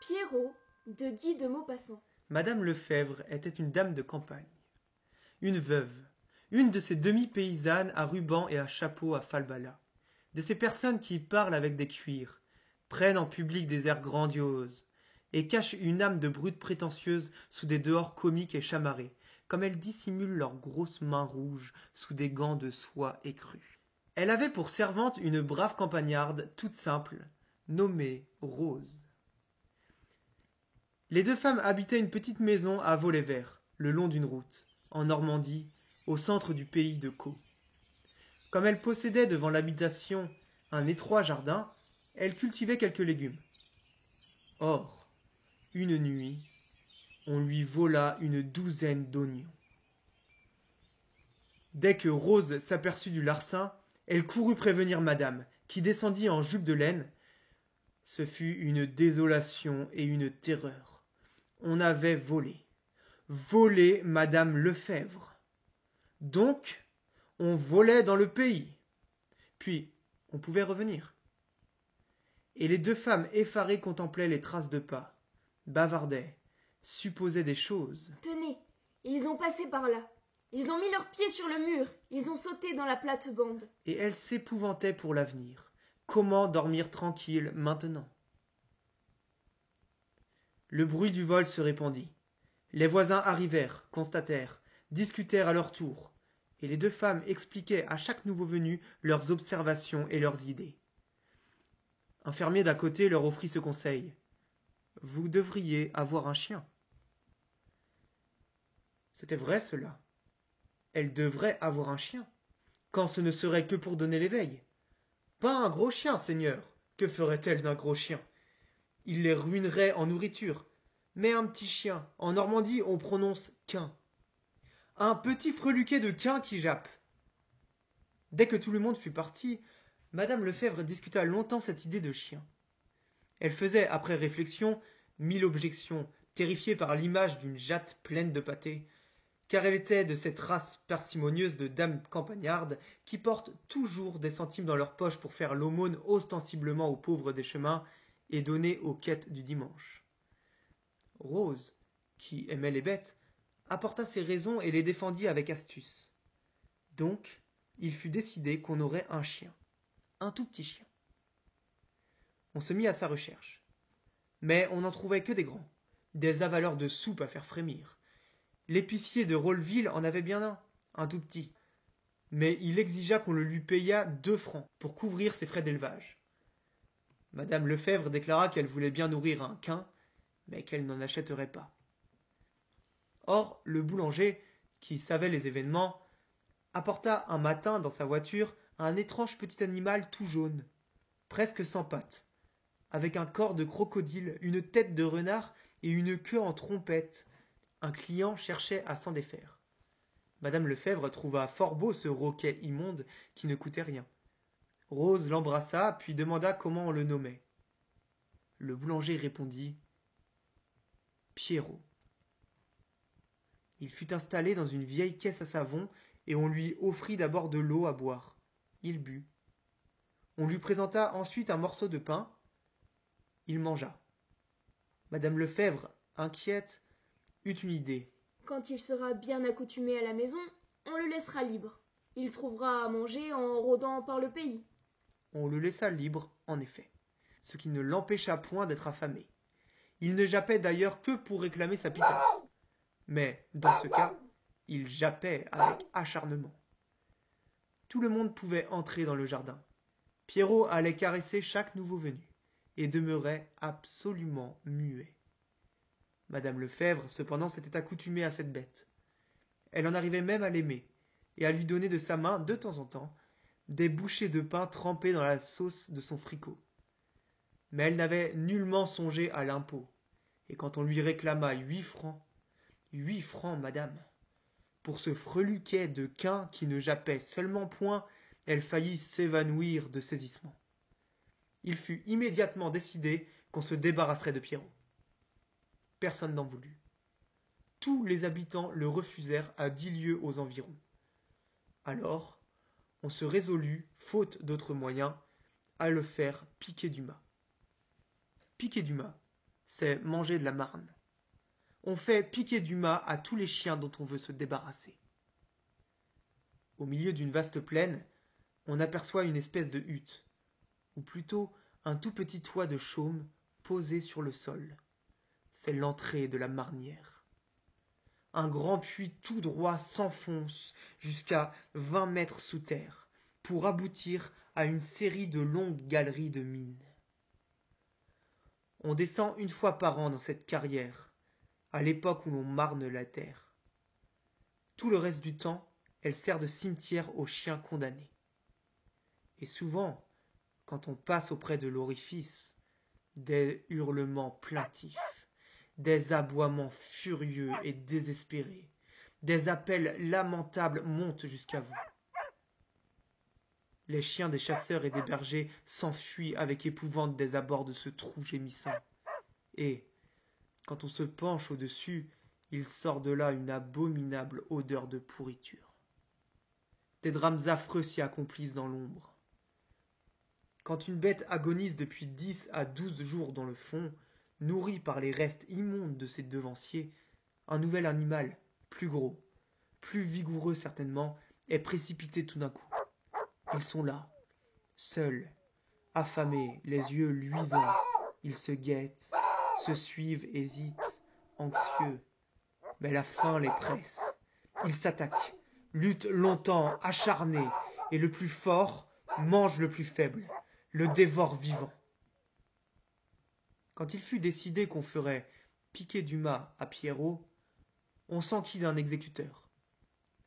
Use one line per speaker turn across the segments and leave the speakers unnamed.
Pierrot de Guy de Maupassant.
Madame Lefèvre était une dame de campagne, une veuve, une de ces demi-paysannes à ruban et à chapeau à falbala, de ces personnes qui parlent avec des cuirs, prennent en public des airs grandioses, et cachent une âme de brute prétentieuse sous des dehors comiques et chamarrés, comme elles dissimulent leurs grosses mains rouges sous des gants de soie écrue. Elle avait pour servante une brave campagnarde toute simple, nommée Rose. Les deux femmes habitaient une petite maison à Vaulx-les-Verts, le long d'une route, en Normandie, au centre du pays de Caux. Comme elles possédaient devant l'habitation un étroit jardin, elles cultivaient quelques légumes. Or, une nuit, on lui vola une douzaine d'oignons. Dès que Rose s'aperçut du larcin, elle courut prévenir madame, qui descendit en jupe de laine. Ce fut une désolation et une terreur. On avait volé madame Lefèvre. Donc, on volait dans le pays. Puis, on pouvait revenir. Et les deux femmes effarées contemplaient les traces de pas, bavardaient, supposaient des choses.
Tenez, ils ont passé par là. Ils ont mis leurs pieds sur le mur. Ils ont sauté dans la plate-bande.
Et elles s'épouvantaient pour l'avenir. Comment dormir tranquille maintenant? Le bruit du vol se répandit. Les voisins arrivèrent, constatèrent, discutèrent à leur tour, et les deux femmes expliquaient à chaque nouveau venu leurs observations et leurs idées. Un fermier d'à côté leur offrit ce conseil. « Vous devriez avoir un chien. » C'était vrai cela. Elle devrait avoir un chien, quand ce ne serait que pour donner l'éveil. Pas un gros chien, Seigneur. Que ferait-elle d'un gros chien? Il les ruinerait en nourriture. Mais un petit chien, en Normandie, on prononce quin. Un petit freluquet de quin qui jappe. Dès que tout le monde fut parti, madame Lefèvre discuta longtemps cette idée de chien. Elle faisait, après réflexion, 1000 objections, terrifiée par l'image d'une jatte pleine de pâté, car elle était de cette race parcimonieuse de dames campagnardes qui portent toujours des centimes dans leur poche pour faire l'aumône ostensiblement aux pauvres des chemins et donner aux quêtes du dimanche. Rose, qui aimait les bêtes, apporta ses raisons et les défendit avec astuce. Donc, il fut décidé qu'on aurait un chien, un tout petit chien. On se mit à sa recherche. Mais on n'en trouvait que des grands, des avaleurs de soupe à faire frémir. L'épicier de Rolleville en avait bien un tout petit. Mais il exigea qu'on le lui payât 2 francs pour couvrir ses frais d'élevage. Madame Lefèvre déclara qu'elle voulait bien nourrir un quin, mais qu'elle n'en achèterait pas. Or, le boulanger, qui savait les événements, apporta un matin dans sa voiture un étrange petit animal tout jaune, presque sans pattes, avec un corps de crocodile, une tête de renard et une queue en trompette. Un client cherchait à s'en défaire. Madame Lefèvre trouva fort beau ce roquet immonde qui ne coûtait rien. Rose l'embrassa, puis demanda comment on le nommait. Le boulanger répondit « Pierrot ». Il fut installé dans une vieille caisse à savon et on lui offrit d'abord de l'eau à boire. Il but. On lui présenta ensuite un morceau de pain. Il mangea. Madame Lefèvre, inquiète, eut une idée.
Quand il sera bien accoutumé à la maison, on le laissera libre. Il trouvera à manger en rôdant par le pays.
On le laissa libre, en effet, ce qui ne l'empêcha point d'être affamé. Il ne jappait d'ailleurs que pour réclamer sa pitance. Mais, dans ce cas, il jappait avec acharnement. Tout le monde pouvait entrer dans le jardin. Pierrot allait caresser chaque nouveau venu, et demeurait absolument muet. Madame Lefèvre, cependant, s'était accoutumée à cette bête. Elle en arrivait même à l'aimer, et à lui donner de sa main, de temps en temps, des bouchées de pain trempées dans la sauce de son fricot. Mais elle n'avait nullement songé à l'impôt, et quand on lui réclama 8 francs, madame, pour ce freluquet de quin qui ne jappait seulement point, elle faillit s'évanouir de saisissement. Il fut immédiatement décidé qu'on se débarrasserait de Pierrot. Personne n'en voulut. Tous les habitants le refusèrent à 10 lieues aux environs. Alors, on se résolut, faute d'autres moyens, à le faire piquer du mât. Piquer du mât, c'est manger de la marne. On fait piquer du mât à tous les chiens dont on veut se débarrasser. Au milieu d'une vaste plaine, on aperçoit une espèce de hutte, ou plutôt un tout petit toit de chaume posé sur le sol. C'est l'entrée de la marnière. Un grand puits tout droit s'enfonce jusqu'à 20 mètres sous terre, pour aboutir à une série de longues galeries de mines. On descend une fois par an dans cette carrière, à l'époque où l'on marne la terre. Tout le reste du temps, elle sert de cimetière aux chiens condamnés. Et souvent, quand on passe auprès de l'orifice, des hurlements plaintifs, des aboiements furieux et désespérés, des appels lamentables montent jusqu'à vous. Les chiens des chasseurs et des bergers s'enfuient avec épouvante des abords de ce trou gémissant. Et, quand on se penche au-dessus, il sort de là une abominable odeur de pourriture. Des drames affreux s'y accomplissent dans l'ombre. Quand une bête agonise depuis 10 à 12 jours dans le fond, nourrie par les restes immondes de ses devanciers, un nouvel animal, plus gros, plus vigoureux certainement, est précipité tout d'un coup. Ils sont là, seuls, affamés, les yeux luisants. Ils se guettent, se suivent, hésitent, anxieux. Mais la faim les presse. Ils s'attaquent, luttent longtemps, acharnés, et le plus fort mange le plus faible, le dévore vivant. Quand il fut décidé qu'on ferait piquer du mât à Pierrot, on s'enquit d'un exécuteur.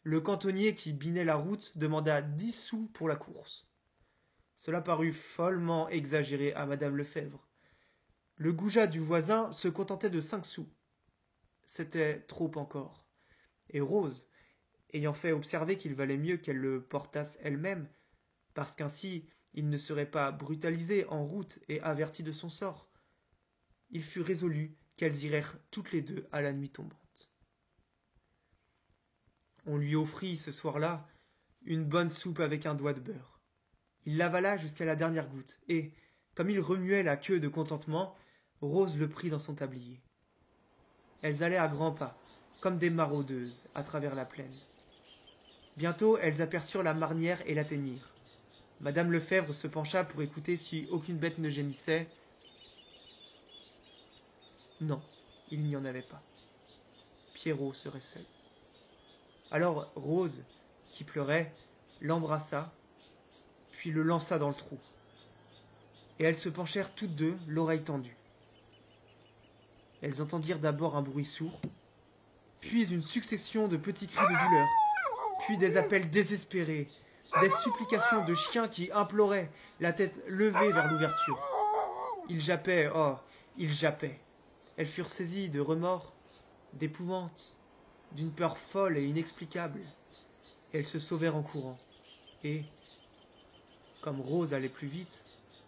Le cantonnier qui binait la route demanda 10 sous pour la course. Cela parut follement exagéré à madame Lefèvre. Le goujat du voisin se contentait de 5 sous. C'était trop encore. Et Rose, ayant fait observer qu'il valait mieux qu'elle le portasse elle-même, parce qu'ainsi il ne serait pas brutalisé en route et averti de son sort, il fut résolu qu'elles irèrent toutes les deux à la nuit tombante. On lui offrit ce soir-là une bonne soupe avec un doigt de beurre. Il l'avala jusqu'à la dernière goutte, et, comme il remuait la queue de contentement, Rose le prit dans son tablier. Elles allaient à grands pas, comme des maraudeuses, à travers la plaine. Bientôt, elles aperçurent la marnière et l'atteignirent. Madame Lefèvre se pencha pour écouter si aucune bête ne gémissait. Non, il n'y en avait pas. Pierrot serait seul. Alors Rose, qui pleurait, l'embrassa, puis le lança dans le trou. Et elles se penchèrent toutes deux, l'oreille tendue. Elles entendirent d'abord un bruit sourd, puis une succession de petits cris de douleur, puis des appels désespérés, des supplications de chiens qui imploraient, la tête levée vers l'ouverture. Ils jappaient, oh, ils jappaient. Elles furent saisies de remords, d'épouvante, d'une peur folle et inexplicable. Elles se sauvèrent en courant. Et, comme Rose allait plus vite,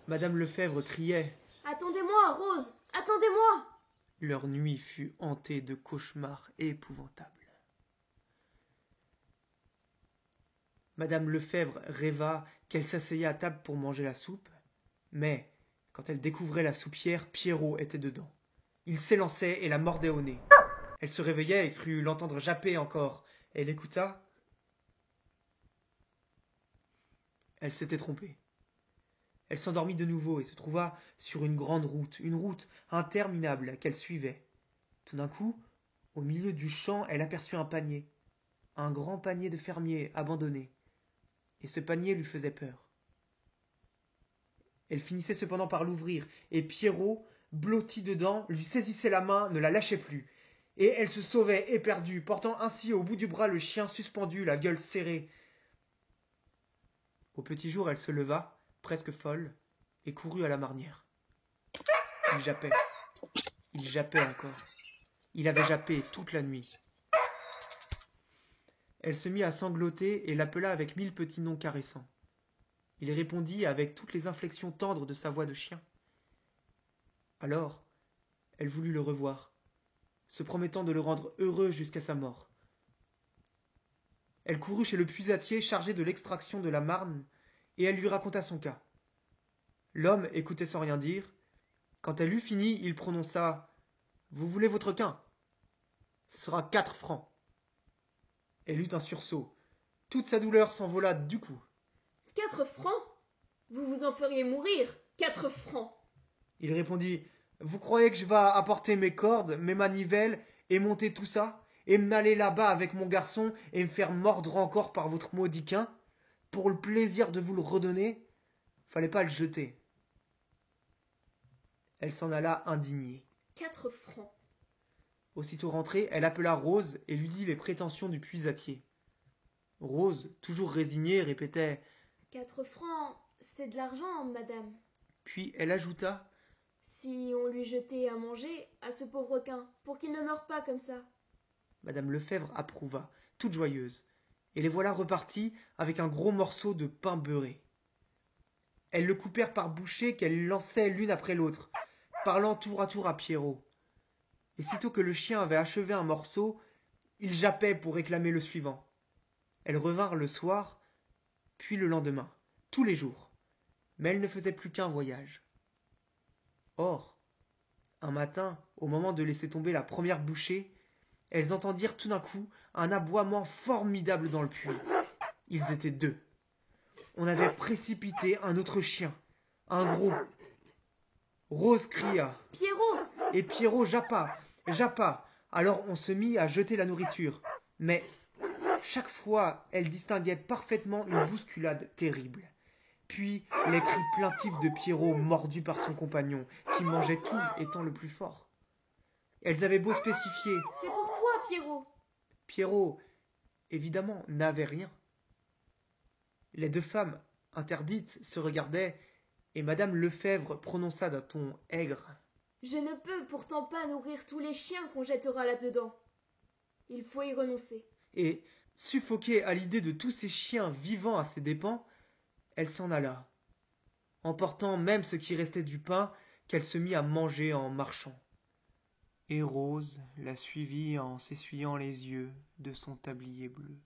madame Lefèvre criait
« Attendez-moi, Rose, attendez-moi »
Leur nuit fut hantée de cauchemars épouvantables. Madame Lefèvre rêva qu'elle s'asseyait à table pour manger la soupe, mais, quand elle découvrait la soupière, Pierrot était dedans. Il s'élançait et la mordait au nez. Elle se réveillait et crut l'entendre japper encore. Elle écouta. Elle s'était trompée. Elle s'endormit de nouveau et se trouva sur une grande route, une route interminable qu'elle suivait. Tout d'un coup, au milieu du champ, elle aperçut un grand panier de fermier abandonné, et ce panier lui faisait peur. Elle finissait cependant par l'ouvrir, et Pierrot, blotti dedans, lui saisissait la main, ne la lâchait plus, et elle se sauvait éperdue, portant ainsi au bout du bras le chien suspendu, la gueule serrée. Au petit jour, elle se leva, presque folle, et courut à la marnière. Il jappait encore. Il avait jappé toute la nuit. Elle se mit à sangloter et l'appela avec 1000 petits noms caressants. Il répondit avec toutes les inflexions tendres de sa voix de chien. Alors, elle voulut le revoir, se promettant de le rendre heureux jusqu'à sa mort. Elle courut chez le puisatier chargé de l'extraction de la marne, et elle lui raconta son cas. L'homme écoutait sans rien dire. Quand elle eut fini, il prononça « Vous voulez votre quin ? Ce sera 4 francs. » Elle eut un sursaut. Toute sa douleur s'envola du coup.
4 francs? Vous vous en feriez mourir, 4 francs.
Il répondit « Vous croyez que je vais apporter mes cordes, mes manivelles et monter tout ça, et m'aller là-bas avec mon garçon et me faire mordre encore par votre maudit quin, pour le plaisir de vous le redonner? Fallait pas le jeter. » Elle s'en alla indignée.
4 francs.
Aussitôt rentrée, elle appela Rose et lui dit les prétentions du puisatier. Rose, toujours résignée, répétait
4 francs, c'est de l'argent, madame.
Puis elle ajouta
Si on lui jetait à manger à ce pauvre quin, pour qu'il ne meure pas comme ça.
Madame Lefèvre approuva, toute joyeuse, et les voilà repartis avec un gros morceau de pain beurré. Elles le coupèrent par bouchées qu'elles lançaient l'une après l'autre, parlant tour à Pierrot. Et sitôt que le chien avait achevé un morceau, il jappait pour réclamer le suivant. Elles revinrent le soir, puis le lendemain, tous les jours, mais elles ne faisaient plus qu'un voyage. Or, un matin, au moment de laisser tomber la première bouchée, elles entendirent tout d'un coup un aboiement formidable dans le puits. Ils étaient 2. On avait précipité un autre chien, un gros. Rose cria.
Pierrot!
Et Pierrot jappa. Alors on se mit à jeter la nourriture. Mais chaque fois, elle distinguait parfaitement une bousculade terrible. Puis les cris plaintifs de Pierrot mordu par son compagnon, qui mangeait tout étant le plus fort. Elles avaient beau spécifier.
C'est pour toi, Pierrot!
Pierrot, évidemment, n'avait rien. Les 2 femmes, interdites, se regardaient, et madame Lefèvre prononça d'un ton aigre.
Je ne peux pourtant pas nourrir tous les chiens qu'on jettera là-dedans. Il faut y renoncer.
Et, suffoquée à l'idée de tous ces chiens vivant à ses dépens, elle s'en alla, emportant même ce qui restait du pain qu'elle se mit à manger en marchant. Et Rose la suivit en s'essuyant les yeux de son tablier bleu.